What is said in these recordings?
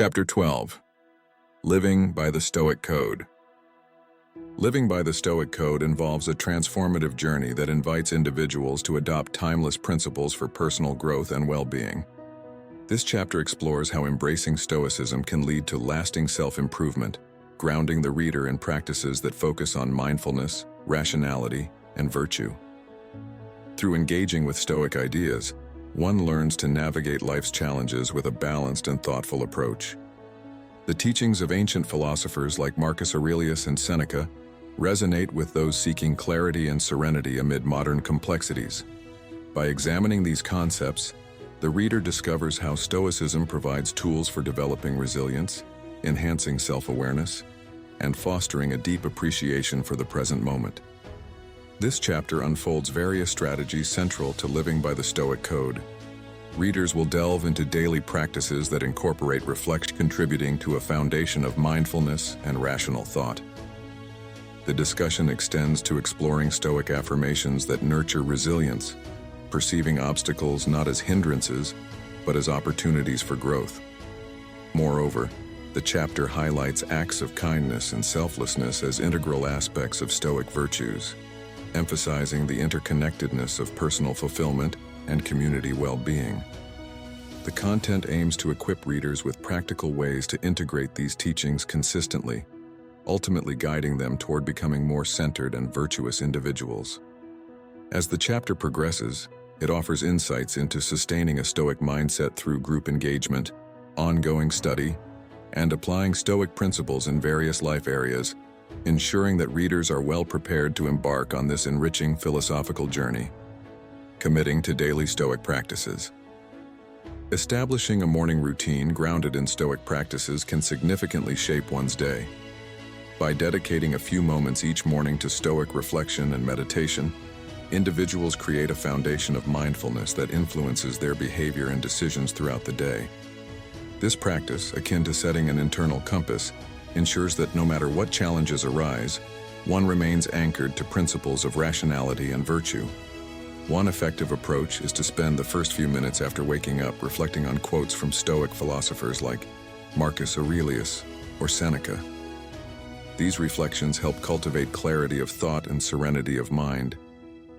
Chapter 12. Living by the Stoic Code. Living by the Stoic Code involves a transformative journey that invites individuals to adopt timeless principles for personal growth and well-being. This chapter explores how embracing Stoicism can lead to lasting self-improvement, grounding the reader in practices that focus on mindfulness, rationality, and virtue. Through engaging with Stoic ideas, one learns to navigate life's challenges with a balanced and thoughtful approach. The teachings of ancient philosophers like Marcus Aurelius and Seneca resonate with those seeking clarity and serenity amid modern complexities. By examining these concepts, the reader discovers how Stoicism provides tools for developing resilience, enhancing self-awareness, and fostering a deep appreciation for the present moment. This chapter unfolds various strategies central to living by the Stoic Code. Readers will delve into daily practices that incorporate reflection, contributing to a foundation of mindfulness and rational thought. The discussion extends to exploring Stoic affirmations that nurture resilience, perceiving obstacles not as hindrances, but as opportunities for growth. Moreover, the chapter highlights acts of kindness and selflessness as integral aspects of Stoic virtues, emphasizing the interconnectedness of personal fulfillment and community well-being. The content aims to equip readers with practical ways to integrate these teachings consistently, ultimately guiding them toward becoming more centered and virtuous individuals. As the chapter progresses, it offers insights into sustaining a Stoic mindset through group engagement, ongoing study, and applying Stoic principles in various life areas, ensuring that readers are well prepared to embark on this enriching philosophical journey. Committing to daily Stoic practices. Establishing a morning routine grounded in Stoic practices can significantly shape one's day. By dedicating a few moments each morning to Stoic reflection and meditation, individuals create a foundation of mindfulness that influences their behavior and decisions throughout the day. This practice, akin to setting an internal compass, ensures that no matter what challenges arise, one remains anchored to principles of rationality and virtue. One effective approach is to spend the first few minutes after waking up reflecting on quotes from Stoic philosophers like Marcus Aurelius or Seneca. These reflections help cultivate clarity of thought and serenity of mind.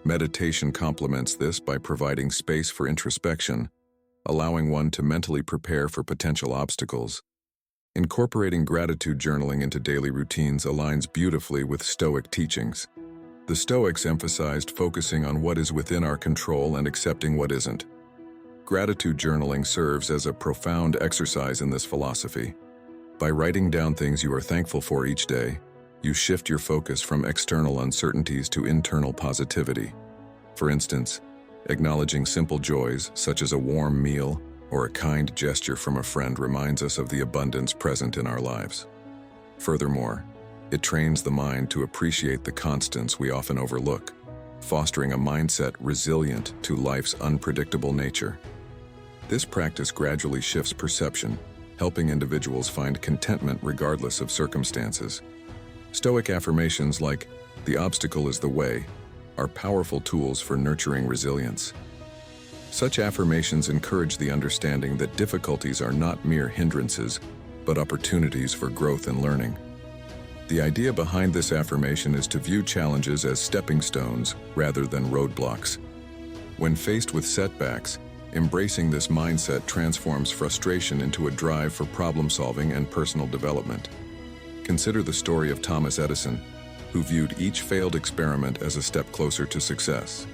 Meditation complements this by providing space for introspection, allowing one to mentally prepare for potential obstacles. Incorporating gratitude journaling into daily routines aligns beautifully with Stoic teachings. The Stoics emphasized focusing on what is within our control and accepting what isn't. Gratitude journaling serves as a profound exercise in this philosophy. By writing down things you are thankful for each day, you shift your focus from external uncertainties to internal positivity. For instance, acknowledging simple joys, such as a warm meal or a kind gesture from a friend, reminds us of the abundance present in our lives. Furthermore, it trains the mind to appreciate the constants we often overlook, fostering a mindset resilient to life's unpredictable nature. This practice gradually shifts perception, helping individuals find contentment regardless of circumstances. Stoic affirmations like, "The obstacle is the way," are powerful tools for nurturing resilience. Such affirmations encourage the understanding that difficulties are not mere hindrances, but opportunities for growth and learning. The idea behind this affirmation is to view challenges as stepping stones rather than roadblocks. When faced with setbacks, embracing this mindset transforms frustration into a drive for problem-solving and personal development. Consider the story of Thomas Edison, who viewed each failed experiment as a step closer to success.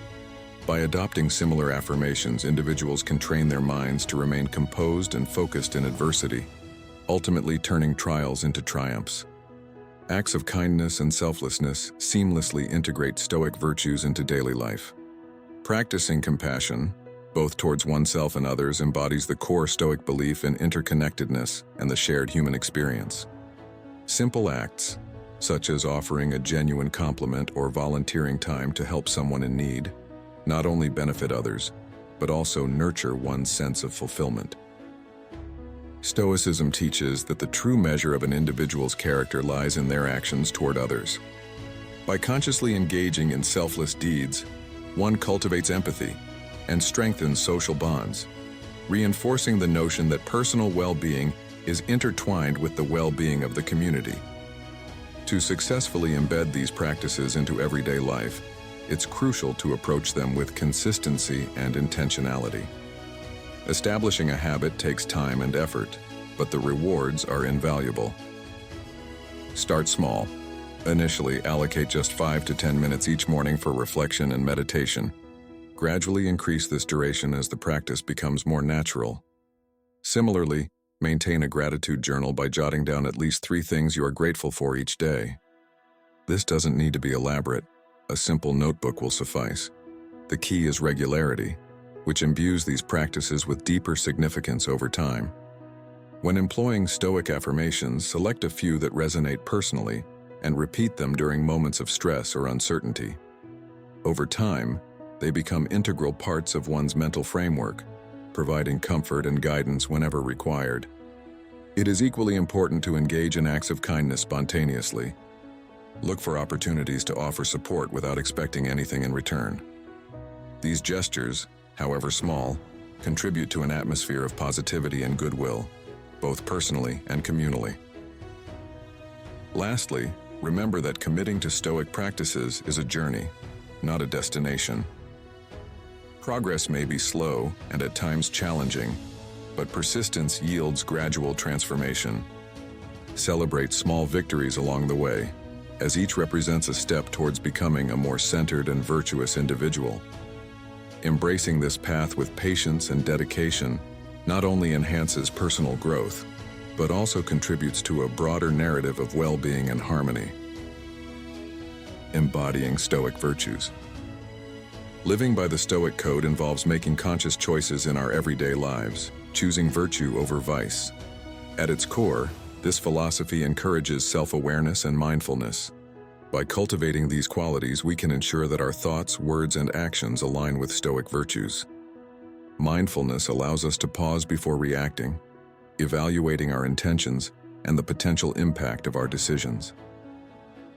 By adopting similar affirmations, individuals can train their minds to remain composed and focused in adversity, ultimately turning trials into triumphs. Acts of kindness and selflessness seamlessly integrate Stoic virtues into daily life. Practicing compassion, both towards oneself and others, embodies the core Stoic belief in interconnectedness and the shared human experience. Simple acts, such as offering a genuine compliment or volunteering time to help someone in need, not only benefit others, but also nurture one's sense of fulfillment. Stoicism teaches that the true measure of an individual's character lies in their actions toward others. By consciously engaging in selfless deeds, one cultivates empathy and strengthens social bonds, reinforcing the notion that personal well-being is intertwined with the well-being of the community. To successfully embed these practices into everyday life, it's crucial to approach them with consistency and intentionality. Establishing a habit takes time and effort, but the rewards are invaluable. Start small. Initially, allocate just 5 to 10 minutes each morning for reflection and meditation. Gradually increase this duration as the practice becomes more natural. Similarly, maintain a gratitude journal by jotting down at least 3 things you are grateful for each day. This doesn't need to be elaborate. A simple notebook will suffice. The key is regularity, which imbues these practices with deeper significance over time. When employing Stoic affirmations, select a few that resonate personally and repeat them during moments of stress or uncertainty. Over time, they become integral parts of one's mental framework, providing comfort and guidance whenever required. It is equally important to engage in acts of kindness spontaneously. Look for opportunities to offer support without expecting anything in return. These gestures, however small, contribute to an atmosphere of positivity and goodwill, both personally and communally. Lastly, remember that committing to Stoic practices is a journey, not a destination. Progress may be slow and at times challenging, but persistence yields gradual transformation. Celebrate small victories along the way, as each represents a step towards becoming a more centered and virtuous individual. Embracing this path with patience and dedication not only enhances personal growth, but also contributes to a broader narrative of well-being and harmony. Embodying Stoic virtues. Living by the Stoic Code involves making conscious choices in our everyday lives, choosing virtue over vice. At its core, this philosophy encourages self-awareness and mindfulness. By cultivating these qualities, we can ensure that our thoughts, words, and actions align with Stoic virtues. Mindfulness allows us to pause before reacting, evaluating our intentions and the potential impact of our decisions.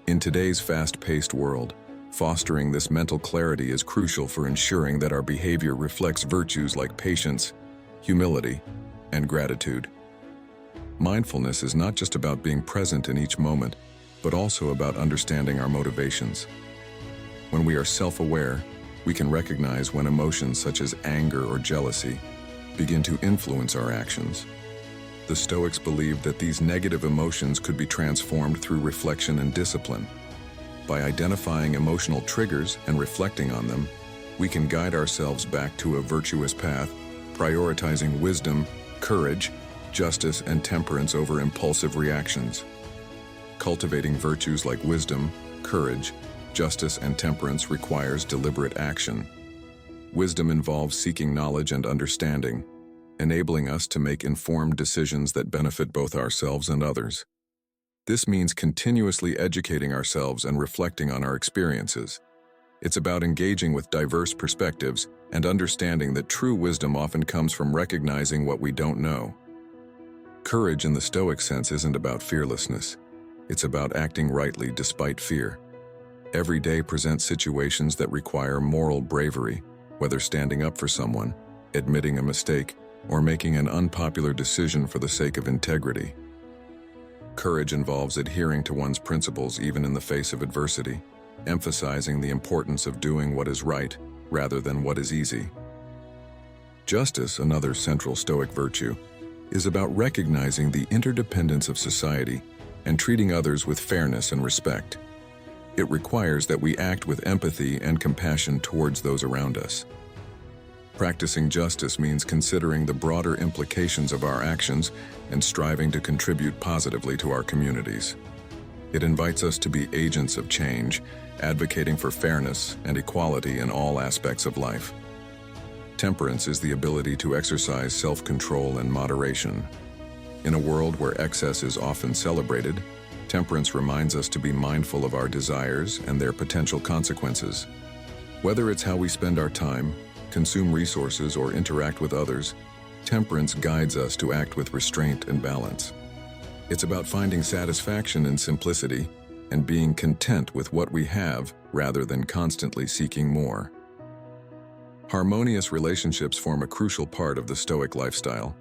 In today's fast-paced world, fostering this mental clarity is crucial for ensuring that our behavior reflects virtues like patience, humility, and gratitude. Mindfulness is not just about being present in each moment, but also about understanding our motivations. When we are self-aware, we can recognize when emotions such as anger or jealousy begin to influence our actions. The Stoics believed that these negative emotions could be transformed through reflection and discipline. By identifying emotional triggers and reflecting on them, we can guide ourselves back to a virtuous path, prioritizing wisdom, courage, justice, and temperance over impulsive reactions. Cultivating virtues like wisdom, courage, justice, and temperance requires deliberate action. Wisdom involves seeking knowledge and understanding, enabling us to make informed decisions that benefit both ourselves and others. This means continuously educating ourselves and reflecting on our experiences. It's about engaging with diverse perspectives and understanding that true wisdom often comes from recognizing what we don't know. Courage in the Stoic sense isn't about fearlessness. It's about acting rightly despite fear. Every day presents situations that require moral bravery, whether standing up for someone, admitting a mistake, or making an unpopular decision for the sake of integrity. Courage involves adhering to one's principles even in the face of adversity, emphasizing the importance of doing what is right rather than what is easy. Justice, another central Stoic virtue, is about recognizing the interdependence of society and treating others with fairness and respect. It requires that we act with empathy and compassion towards those around us. Practicing justice means considering the broader implications of our actions and striving to contribute positively to our communities. It invites us to be agents of change, advocating for fairness and equality in all aspects of life. Temperance is the ability to exercise self-control and moderation. In a world where excess is often celebrated, temperance reminds us to be mindful of our desires and their potential consequences. Whether it's how we spend our time, consume resources, or interact with others, temperance guides us to act with restraint and balance. It's about finding satisfaction in simplicity and being content with what we have rather than constantly seeking more. Harmonious relationships form a crucial part of the Stoic lifestyle.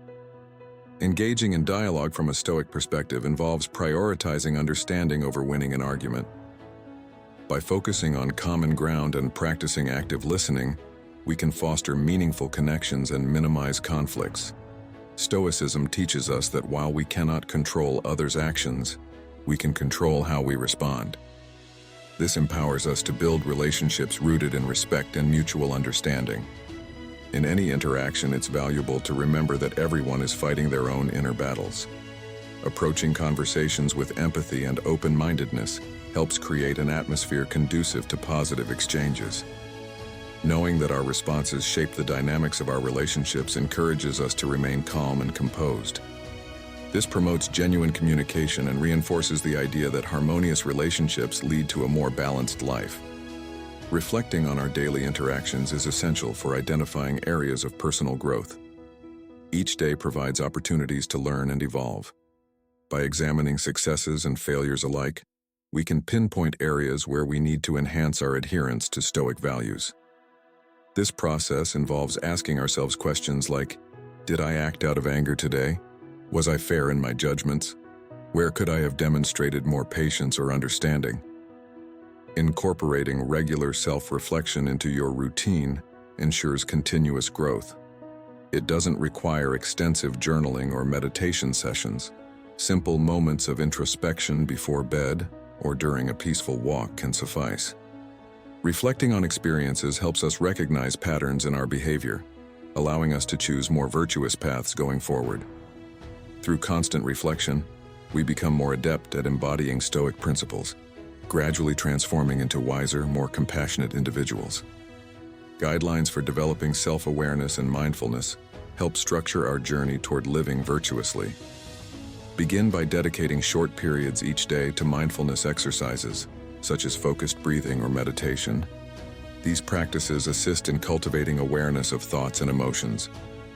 Engaging in dialogue from a Stoic perspective involves prioritizing understanding over winning an argument. By focusing on common ground and practicing active listening, we can foster meaningful connections and minimize conflicts. Stoicism teaches us that while we cannot control others' actions, we can control how we respond. This empowers us to build relationships rooted in respect and mutual understanding. In any interaction, it's valuable to remember that everyone is fighting their own inner battles. Approaching conversations with empathy and open-mindedness helps create an atmosphere conducive to positive exchanges. Knowing that our responses shape the dynamics of our relationships encourages us to remain calm and composed. This promotes genuine communication and reinforces the idea that harmonious relationships lead to a more balanced life. Reflecting on our daily interactions is essential for identifying areas of personal growth. Each day provides opportunities to learn and evolve. By examining successes and failures alike, we can pinpoint areas where we need to enhance our adherence to Stoic values. This process involves asking ourselves questions like, did I act out of anger today? Was I fair in my judgments? Where could I have demonstrated more patience or understanding? Incorporating regular self-reflection into your routine ensures continuous growth. It doesn't require extensive journaling or meditation sessions. Simple moments of introspection before bed or during a peaceful walk can suffice. Reflecting on experiences helps us recognize patterns in our behavior, allowing us to choose more virtuous paths going forward. Through constant reflection, we become more adept at embodying Stoic principles, gradually transforming into wiser, more compassionate individuals. Guidelines for developing self-awareness and mindfulness help structure our journey toward living virtuously. Begin by dedicating short periods each day to mindfulness exercises, such as focused breathing or meditation. These practices assist in cultivating awareness of thoughts and emotions,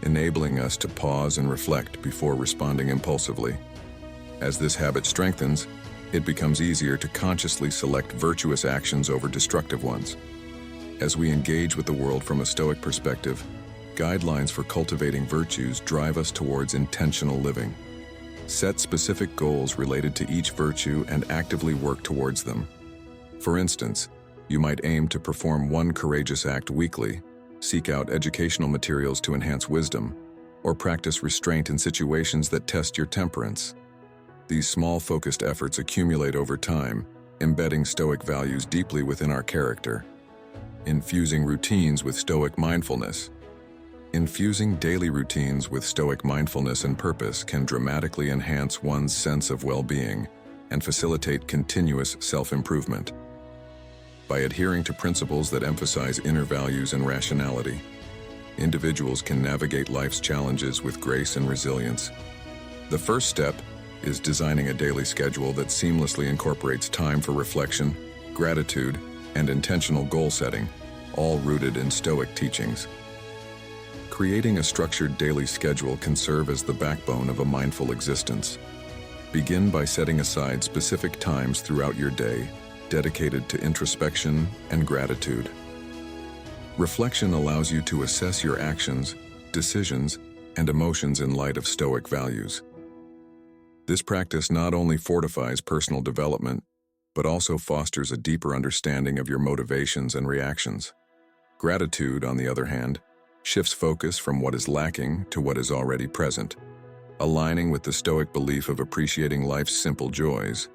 enabling us to pause and reflect before responding impulsively. As this habit strengthens, it becomes easier to consciously select virtuous actions over destructive ones. As we engage with the world from a Stoic perspective, guidelines for cultivating virtues drive us towards intentional living. Set specific goals related to each virtue and actively work towards them. For instance, you might aim to perform one courageous act weekly, seek out educational materials to enhance wisdom, or practice restraint in situations that test your temperance. These small focused efforts accumulate over time, embedding Stoic values deeply within our character. Infusing routines with Stoic mindfulness. Infusing daily routines with Stoic mindfulness and purpose can dramatically enhance one's sense of well-being and facilitate continuous self-improvement. By adhering to principles that emphasize inner values and rationality, individuals can navigate life's challenges with grace and resilience. The first step is designing a daily schedule that seamlessly incorporates time for reflection, gratitude, and intentional goal setting, all rooted in Stoic teachings. Creating a structured daily schedule can serve as the backbone of a mindful existence. Begin by setting aside specific times throughout your day dedicated to introspection and gratitude. Reflection allows you to assess your actions, decisions, and emotions in light of Stoic values. This practice not only fortifies personal development, but also fosters a deeper understanding of your motivations and reactions. Gratitude, on the other hand, shifts focus from what is lacking to what is already present, aligning with the Stoic belief of appreciating life's simple joys.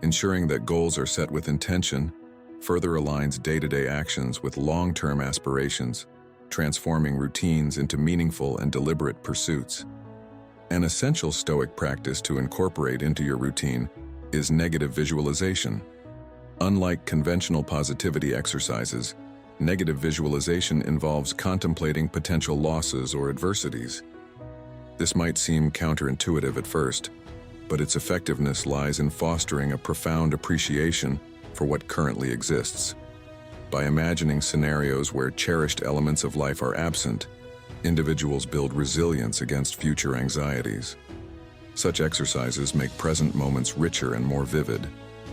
Ensuring that goals are set with intention further aligns day-to-day actions with long-term aspirations, transforming routines into meaningful and deliberate pursuits. An essential Stoic practice to incorporate into your routine is negative visualization. Unlike conventional positivity exercises, negative visualization involves contemplating potential losses or adversities. This might seem counterintuitive at first, but its effectiveness lies in fostering a profound appreciation for what currently exists. By imagining scenarios where cherished elements of life are absent, individuals build resilience against future anxieties. Such exercises make present moments richer and more vivid,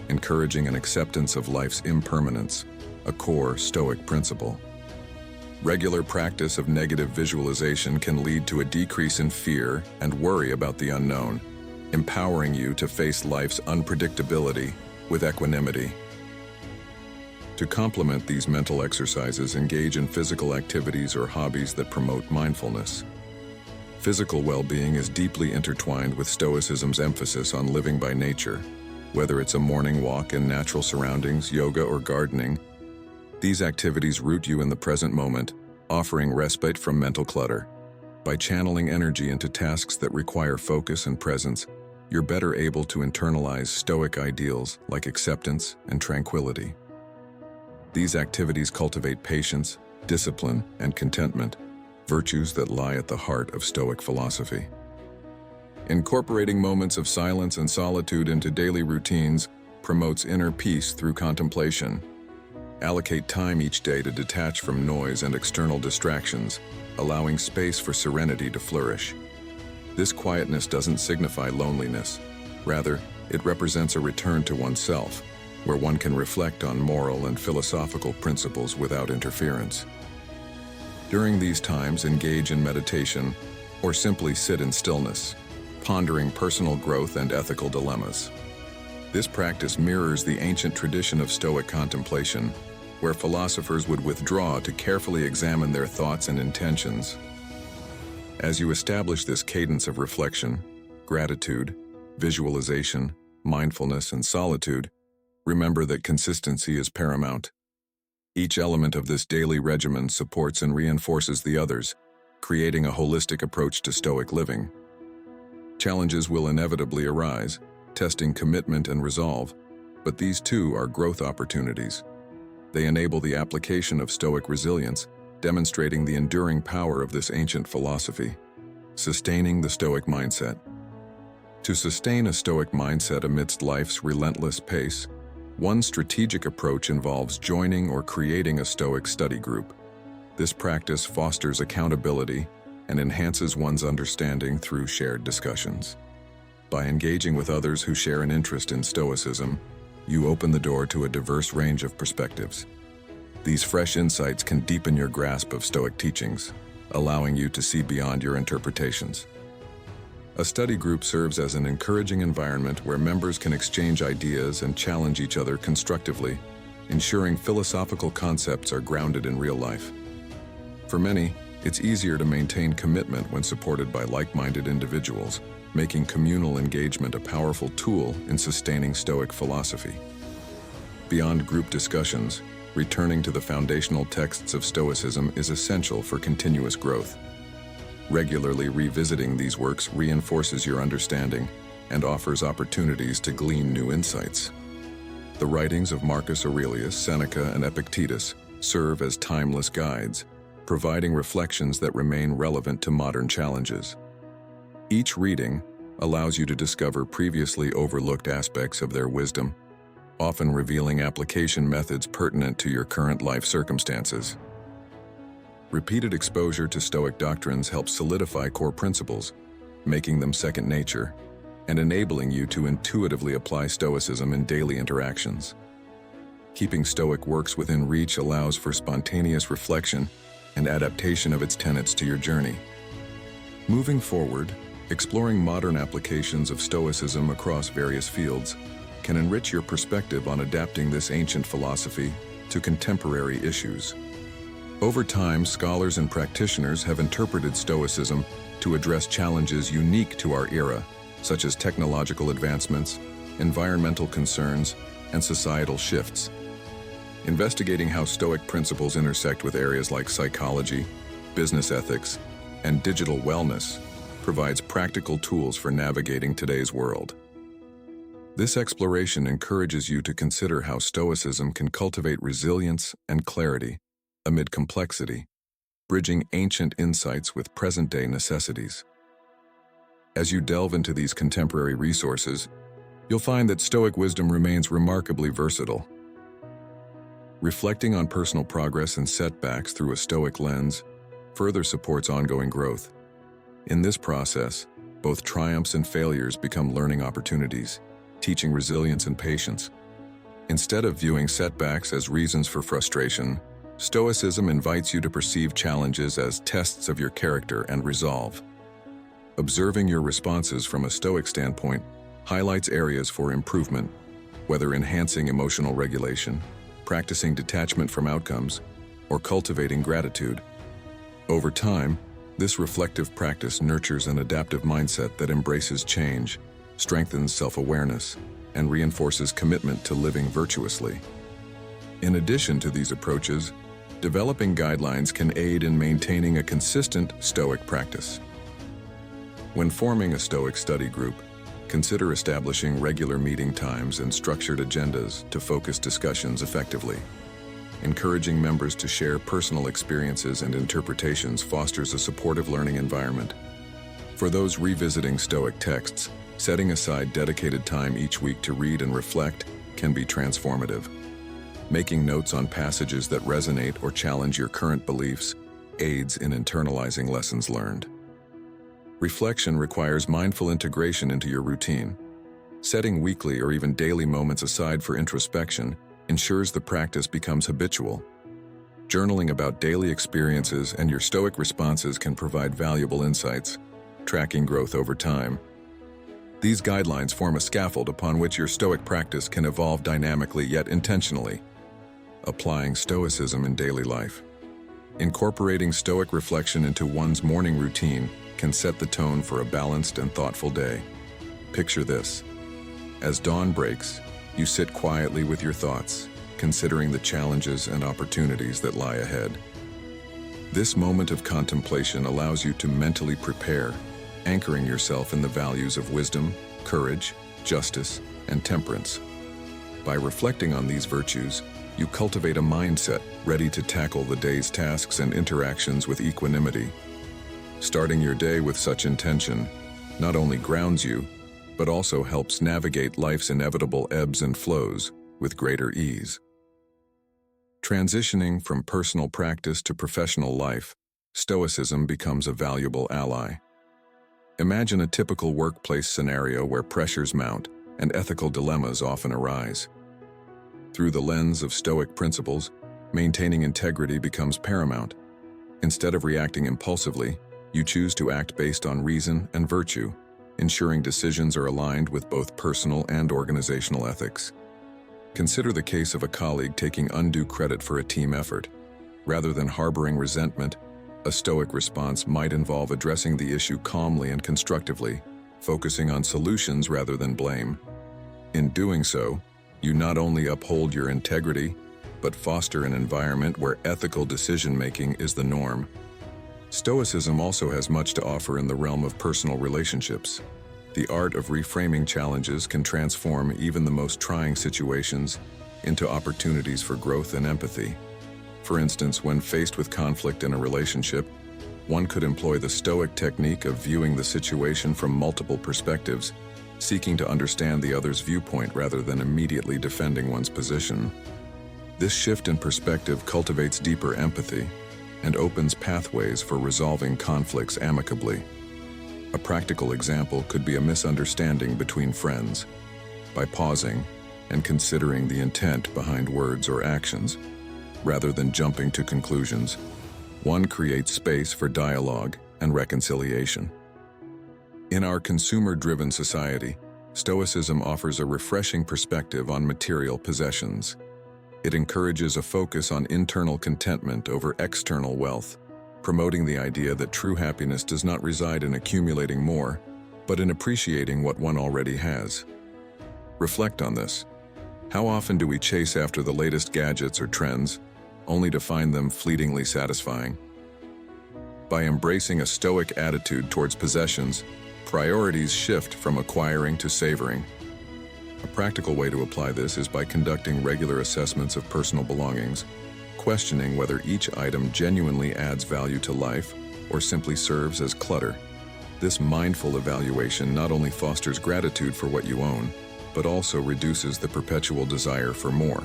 encouraging an acceptance of life's impermanence, a core Stoic principle. Regular practice of negative visualization can lead to a decrease in fear and worry about the unknown, empowering you to face life's unpredictability with equanimity. To complement these mental exercises, engage in physical activities or hobbies that promote mindfulness. Physical well-being is deeply intertwined with Stoicism's emphasis on living by nature. Whether it's a morning walk in natural surroundings, yoga, or gardening, these activities root you in the present moment, offering respite from mental clutter. By channeling energy into tasks that require focus and presence, you're better able to internalize Stoic ideals like acceptance and tranquility. These activities cultivate patience, discipline, and contentment, virtues that lie at the heart of Stoic philosophy. Incorporating moments of silence and solitude into daily routines promotes inner peace through contemplation. Allocate time each day to detach from noise and external distractions, allowing space for serenity to flourish. This quietness doesn't signify loneliness. Rather, it represents a return to oneself, where one can reflect on moral and philosophical principles without interference. During these times, engage in meditation or simply sit in stillness, pondering personal growth and ethical dilemmas. This practice mirrors the ancient tradition of Stoic contemplation, where philosophers would withdraw to carefully examine their thoughts and intentions. As you establish this cadence of reflection, gratitude, visualization, mindfulness, and solitude, remember that consistency is paramount. Each element of this daily regimen supports and reinforces the others, creating a holistic approach to Stoic living. Challenges will inevitably arise, testing commitment and resolve, but these too are growth opportunities. They enable the application of Stoic resilience, demonstrating the enduring power of this ancient philosophy. Sustaining the Stoic mindset. To sustain a Stoic mindset amidst life's relentless pace, one strategic approach involves joining or creating a Stoic study group. This practice fosters accountability and enhances one's understanding through shared discussions. By engaging with others who share an interest in Stoicism, you open the door to a diverse range of perspectives. These fresh insights can deepen your grasp of Stoic teachings, allowing you to see beyond your interpretations. A study group serves as an encouraging environment where members can exchange ideas and challenge each other constructively, ensuring philosophical concepts are grounded in real life. For many, it's easier to maintain commitment when supported by like-minded individuals, making communal engagement a powerful tool in sustaining Stoic philosophy. Beyond group discussions, returning to the foundational texts of Stoicism is essential for continuous growth. Regularly revisiting these works reinforces your understanding and offers opportunities to glean new insights. The writings of Marcus Aurelius, Seneca, and Epictetus serve as timeless guides, providing reflections that remain relevant to modern challenges. Each reading allows you to discover previously overlooked aspects of their wisdom, often revealing application methods pertinent to your current life circumstances. Repeated exposure to Stoic doctrines helps solidify core principles, making them second nature, and enabling you to intuitively apply Stoicism in daily interactions. Keeping Stoic works within reach allows for spontaneous reflection and adaptation of its tenets to your journey. Moving forward, exploring modern applications of Stoicism across various fields can enrich your perspective on adapting this ancient philosophy to contemporary issues. Over time, scholars and practitioners have interpreted Stoicism to address challenges unique to our era, such as technological advancements, environmental concerns, and societal shifts. Investigating how Stoic principles intersect with areas like psychology, business ethics, and digital wellness provides practical tools for navigating today's world. This exploration encourages you to consider how Stoicism can cultivate resilience and clarity amid complexity, bridging ancient insights with present-day necessities. As you delve into these contemporary resources, you'll find that Stoic wisdom remains remarkably versatile. Reflecting on personal progress and setbacks through a Stoic lens further supports ongoing growth. In this process, both triumphs and failures become learning opportunities, teaching resilience and patience. Instead of viewing setbacks as reasons for frustration, Stoicism invites you to perceive challenges as tests of your character and resolve. Observing your responses from a Stoic standpoint highlights areas for improvement, whether enhancing emotional regulation, practicing detachment from outcomes, or cultivating gratitude. Over time, this reflective practice nurtures an adaptive mindset that embraces change, strengthens self-awareness, and reinforces commitment to living virtuously. In addition to these approaches, developing guidelines can aid in maintaining a consistent Stoic practice. When forming a Stoic study group, consider establishing regular meeting times and structured agendas to focus discussions effectively. Encouraging members to share personal experiences and interpretations fosters a supportive learning environment. For those revisiting Stoic texts, setting aside dedicated time each week to read and reflect can be transformative. Making notes on passages that resonate or challenge your current beliefs aids in internalizing lessons learned. Reflection requires mindful integration into your routine. Setting weekly or even daily moments aside for introspection ensures the practice becomes habitual. Journaling about daily experiences and your Stoic responses can provide valuable insights, tracking growth over time. These guidelines form a scaffold upon which your Stoic practice can evolve dynamically yet intentionally. Applying Stoicism in daily life. Incorporating Stoic reflection into one's morning routine can set the tone for a balanced and thoughtful day. Picture this. As dawn breaks, you sit quietly with your thoughts, considering the challenges and opportunities that lie ahead. This moment of contemplation allows you to mentally prepare, anchoring yourself in the values of wisdom, courage, justice, and temperance. By reflecting on these virtues, you cultivate a mindset ready to tackle the day's tasks and interactions with equanimity. Starting your day with such intention not only grounds you, but also helps navigate life's inevitable ebbs and flows with greater ease. Transitioning from personal practice to professional life, Stoicism becomes a valuable ally. Imagine a typical workplace scenario where pressures mount and ethical dilemmas often arise. Through the lens of Stoic principles, maintaining integrity becomes paramount. Instead of reacting impulsively, you choose to act based on reason and virtue, ensuring decisions are aligned with both personal and organizational ethics. Consider the case of a colleague taking undue credit for a team effort. Rather than harboring resentment, a Stoic response might involve addressing the issue calmly and constructively, focusing on solutions rather than blame. In doing so, you not only uphold your integrity, but foster an environment where ethical decision-making is the norm. Stoicism also has much to offer in the realm of personal relationships. The art of reframing challenges can transform even the most trying situations into opportunities for growth and empathy. For instance, when faced with conflict in a relationship, one could employ the Stoic technique of viewing the situation from multiple perspectives, seeking to understand the other's viewpoint rather than immediately defending one's position. This shift in perspective cultivates deeper empathy and opens pathways for resolving conflicts amicably. A practical example could be a misunderstanding between friends. By pausing and considering the intent behind words or actions, rather than jumping to conclusions, one creates space for dialogue and reconciliation. In our consumer-driven society, Stoicism offers a refreshing perspective on material possessions. It encourages a focus on internal contentment over external wealth, promoting the idea that true happiness does not reside in accumulating more, but in appreciating what one already has. Reflect on this. How often do we chase after the latest gadgets or trends, only to find them fleetingly satisfying? By embracing a Stoic attitude towards possessions, priorities shift from acquiring to savoring. A practical way to apply this is by conducting regular assessments of personal belongings, questioning whether each item genuinely adds value to life or simply serves as clutter. This mindful evaluation not only fosters gratitude for what you own, but also reduces the perpetual desire for more.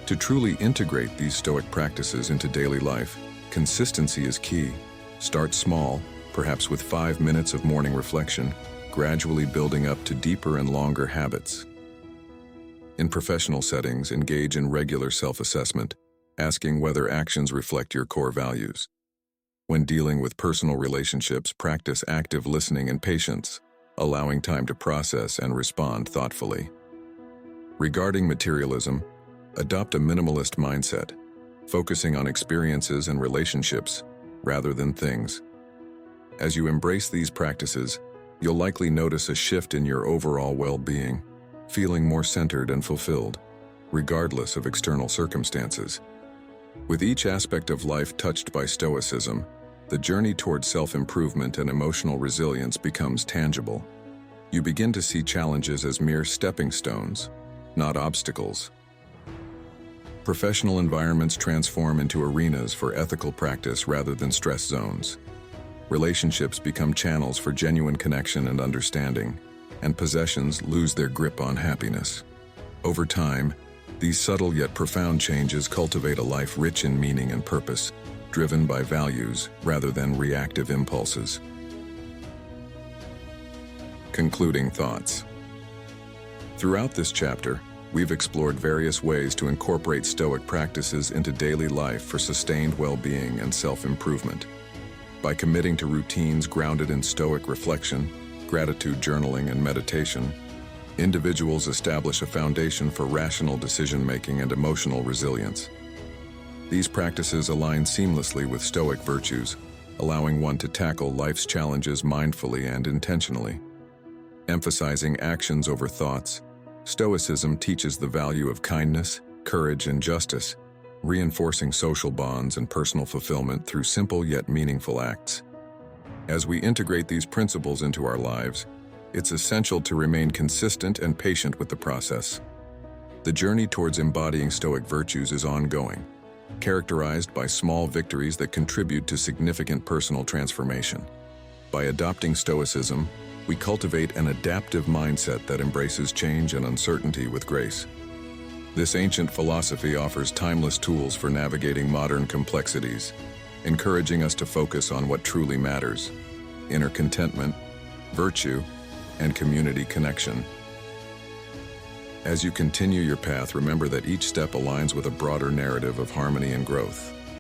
To truly integrate these Stoic practices into daily life, consistency is key. Start small, perhaps with 5 minutes of morning reflection, gradually building up to deeper and longer habits. In professional settings, engage in regular self-assessment, asking whether actions reflect your core values. When dealing with personal relationships, practice active listening and patience, allowing time to process and respond thoughtfully. Regarding materialism, adopt a minimalist mindset, focusing on experiences and relationships rather than things. As you embrace these practices, you'll likely notice a shift in your overall well-being, feeling more centered and fulfilled, regardless of external circumstances. With each aspect of life touched by Stoicism, the journey toward self-improvement and emotional resilience becomes tangible. You begin to see challenges as mere stepping stones, not obstacles. Professional environments transform into arenas for ethical practice rather than stress zones. Relationships become channels for genuine connection and understanding, and possessions lose their grip on happiness. Over time, these subtle yet profound changes cultivate a life rich in meaning and purpose, driven by values rather than reactive impulses. Concluding thoughts. Throughout this chapter, we've explored various ways to incorporate Stoic practices into daily life for sustained well-being and self-improvement. By committing to routines grounded in Stoic reflection, gratitude journaling, and meditation, individuals establish a foundation for rational decision-making and emotional resilience. These practices align seamlessly with Stoic virtues, allowing one to tackle life's challenges mindfully and intentionally. Emphasizing actions over thoughts, Stoicism teaches the value of kindness, courage, and justice, reinforcing social bonds and personal fulfillment through simple yet meaningful acts. As we integrate these principles into our lives, it's essential to remain consistent and patient with the process. The journey towards embodying Stoic virtues is ongoing, characterized by small victories that contribute to significant personal transformation. By adopting Stoicism, we cultivate an adaptive mindset that embraces change and uncertainty with grace. This ancient philosophy offers timeless tools for navigating modern complexities, encouraging us to focus on what truly matters: inner contentment, virtue, and community connection. As you continue your path, remember that each step aligns with a broader narrative of harmony and growth.